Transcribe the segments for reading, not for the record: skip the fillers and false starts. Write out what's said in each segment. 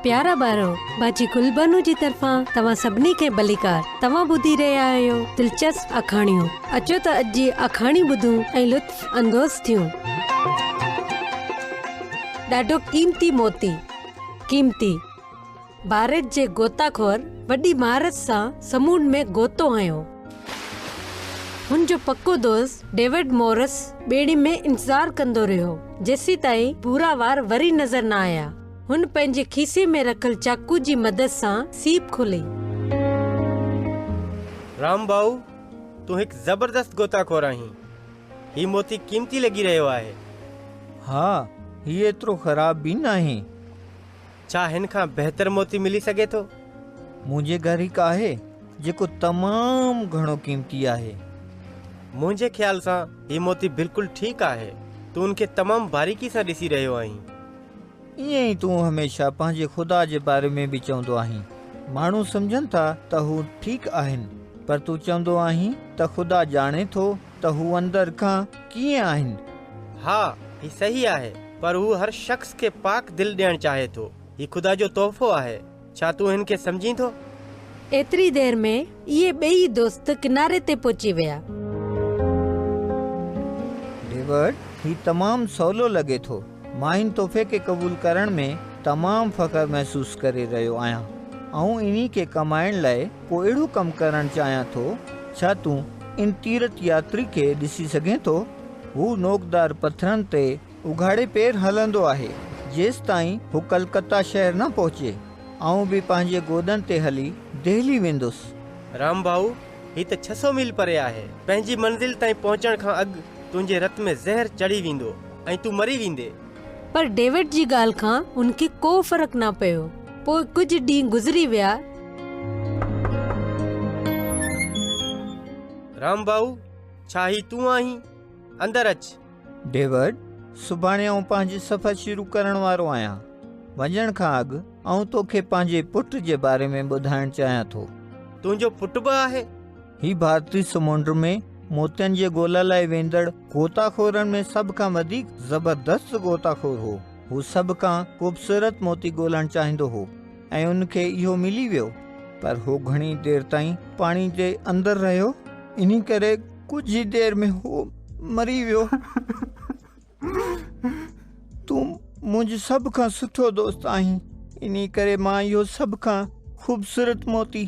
प्यारा ॿारो, बाजी गुलबानू जी तरफ़ां तव्हां सभिनी खे भलीकार। तव्हां ॿुधी रहिया आहियो दिलचस्प अखाणियूं। अचो त अॼु जी अखाणी ॿुधूं ऐं लुत्फ़ अंदोज़ थियूं। ॾाढो क़ीमती मोती। क़ीमती भारत जे गोताखोर वॾी महारत सां समूंड में गोतो हयो। हुन जो पक्को दोस्त डेविड मॉरिस ॿेड़ी में इंतज़ार कंदो रहियो जेसी ताईं पूरा वार वरी नज़र न आया। हुन पंहिंजे खीसे में रखल चाकू जी मदद सां सीप खोली। राम भाऊ, तू एक जबरदस्त गोताखोर आहीं। ही मोती कीमती लगी रहियो आहे। हाँ, ही एतिरो ख़राब भी नहीं। छा हिन खां बहितर मोती मिली सके थो? मुंहिंजे घर हिकु आहे जेको तमामु घणो कीमती आहे। मुंहिंजे ख्याल सां ही मोती बिल्कुलु ठीकु आहे। तू उनखे तमामु बारीकी सां ॾिसी रहियो आहीं। ईअं ई तूं हमेशा पंहिंजे ख़ुदा जे बारे में बि चवंदो आहीं। माण्हू सम्झनि था त हू ठीकु आहिनि, पर तूं चवंदो आहीं त ख़ुदा ॼाणे थो त हू अंदरि खां कीअं आहिनि। हाँ, ही सही आहे, पर हू हर शख़्स खे पाक दिल ॾियणु चाहे थो। ही ख़ुदा जो तोहफ़ो आहे। छा तूं हिन खे सम्झी थो? एतिरी देर में इहे ॿई दोस्त किनारे ते पहुची विया। डेविड, ही तमामु सवलो लॻे थो। मां हिन तोहफ़े खे क़बूल करण में तमामु फ़ख्र महसूसु करे रहियो आहियां। ऐं इन्ही खे कमाइण लाइ को अहिड़ो कमु करणु चाहियां थो। छा तूं इन तीर्थ यात्री खे ॾिसी सघें थो? हू नोकदार पथरनि ते उघाड़े पेर हलंदो आहे जेसि ताईं हू कलकत्ता शहर न पहुचे। आऊं बि पंहिंजे गोॾनि ते हली दिल्ली वेंदुसि। राम भाऊ, ही त 600 मील परे आहे। पंहिंजी मंज़िल ताईं पहुचण खां अॻु तुंहिंजे रत में ज़हर चढ़ी वेंदो ऐं तूं मरी वेंदे। पर डेविड जी ॻाल्हि खां उनखे को फ़र्क़ु न पियो। पोइ कुझु ॾींहं गुज़री विया। राम भाऊ, छा ही तूं आहीं? अंदरि अच। डेविड, सुभाणे आऊं पंहिंजी सफ़र शुरू करण वारो आहियां। वञण खां अॻु आऊं तोखे पंहिंजे पुट जे बारे में ॿुधाइणु चाहियां थो। तुंहिंजो पुटु बि आहे? ही भारतीय समुंड में मोतियनि जे ॻोल्हा लाइ वेंदड़ गोताखोरनि में सभ खां वधीक ज़बरदस्त गोताखोर हो। हू सभ खां ख़ूबसूरत मोती ॻोल्हणु चाहींदो हो ऐं उनखे इहो मिली वियो। पर हू घणी देर ताईं पाणी जे अंदरि रहियो। इन करे कुझु ई देर में हू मरी वियो। तूं मुंहिंजो सभ खां सुठो दोस्त आहीं। इन करे मां इहो सभ खां ख़ूबसूरत मोती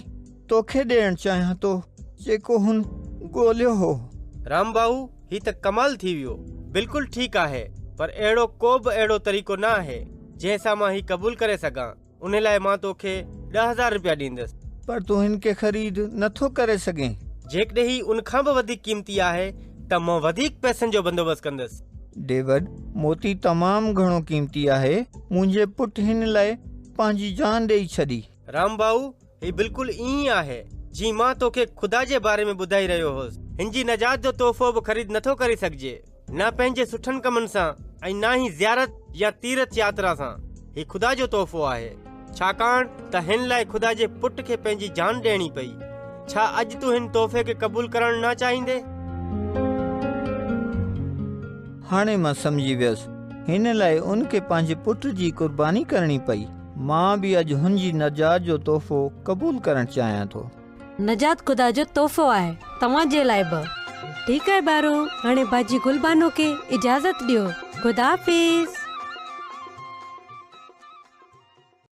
तोखे ॾियणु चाहियां थो जेको हुन ॻोल्हियो हो। राम भाऊ, ही त कमाल थी वियो। बिल्कुलु ठीकु आहे, पर अहिड़ो को बि अहिड़ो तरीक़ो न आहे जंहिंसां मां ही क़बूल करे सघां। उन लाइ मां तोखे 10,000 रुपया ॾींदुसि। पर तूं हिन खे ख़रीद नथो करे सघें। जेकॾहिं ही उन खां बि वधीक क़ीमती आहे त मां वधीक पैसनि जो बंदोबस्तु कंदुसि। डेविड, मोती तमामु घणो क़ीमती आहे। मुंहिंजे पुट हिन लाइ पंहिंजी जान ॾेई छॾी। राम भाऊ, ही बिल्कुलु ईअं आहे जी मां तोखे ख़ुदा जे बारे में ॿुधाई रहियो हुअसि। हिन जी नजात जो तोहफ़ो बि ख़रीद नथो करे सघिजे, न पंहिंजे सुठनि कमनि सां ऐं न ई ज़ियारत या तीर्थ यात्रा सां। ही ख़ुदा जो तोहफ़ो आहे, छाकाणि त हिन लाइ ख़ुदा जे पुट खे पंहिंजी जान ॾियणी पई। छा अॼु तूं हिन तोहफ़े खे क़बूल करणु न चाहींदे? हाणे मां सम्झी वियसि। हिन लाइ उनखे पंहिंजे पुट जी क़ुर्बानी करणी पई। मां बि अॼु हुनजी नजात जो तोहफ़ो क़बूल करणु चाहियां थो। नजात ख़ुदा जो तोहफ़ो आहे, तव्हां जे लाइ बि। ठीकु आहे ॿारो, हाणे बाजी गुलबानो खे इजाज़त ॾियो। ख़ुदा हाफ़िज़।